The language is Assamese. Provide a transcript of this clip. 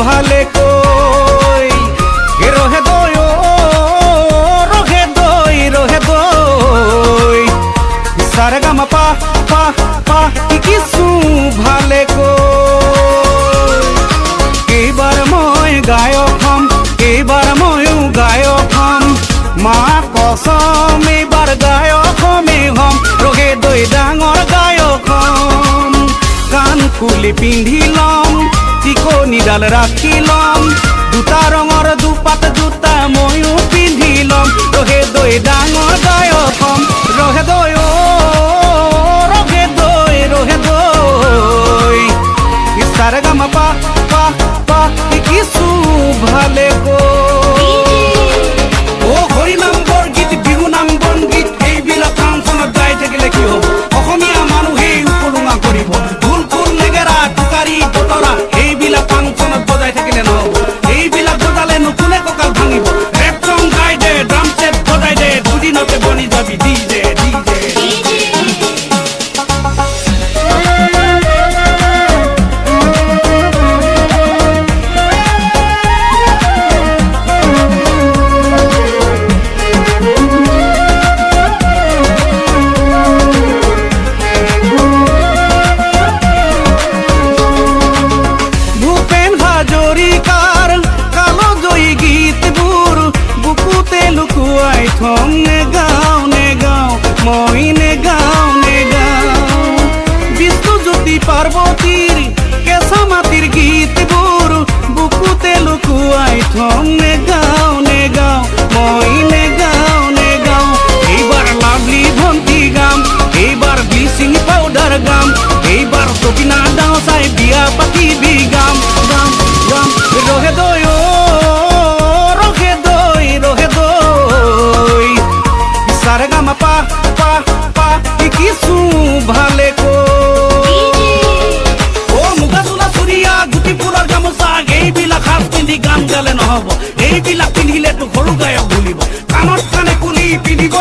ভালে কই রহে দই রহে দই সারে গামা পা পা পা কিছু ভালে কই এইবার মই গায়ক হম এইবার ময়ো গায়ক হম মা কসম এইবার গায়ক হমেই হম রহে দই ডাঙৰ গায়ক হম কাণ ফুলি পিন্ধি লম টিকনিডাল ৰাখি লম দুটা ৰঙৰ দুপাত জোতা ময়ো পিন্ধি লম ৰহে দৈ ডাঙৰ গায়ক হম ৰহে দৈ ৰহে দৈ ইছাৰে গামা পা পা পা কিছু ভালে কৈ হৰি নাম বৰগীত বিহু নাম বনগীত এইবিলাক ফাংচনত গাই থাকিলে কি হ'ব অসমীয়া মানুহেই উপলুঙা কৰিব ঢোল খোল নেগেৰা টোকাৰী বতৰা এইবিলাক ফাংচনত বজাই থাকিলে নহ'ব এইবিলাক বজালে নুকুনে কঁকাল ভাঙিব ৰেপ চং গাই দে ড্ৰাম ছেট বজাই দে দুদিনতে বনি যাবি ডিজে ডিজে পাৰ্বতীৰ কেঁচা মাটিৰ গীতবোৰ বুকুতে লুকুৱাই থম নেগাও নেগাও মই নেগাও এইবাৰ লাভলি ভন্টি গাম এইবাৰ ব্লিচিং পাউডাৰ গাম এইবাৰ টকিনা ডাও চাই বিয়া পাতিবি গাম গাম গাম ৰহে দৈ ৰহে দৈ সারে গামা পা পা পা কিছু ভালে কৈ এইবিলাক সাজ পিন্ধি গান গালে নহ'ব এইবিলাক পিন্ধিলেতো সৰু গায়ক বুলিব কাণত কাণে কুলি পিন্ধিব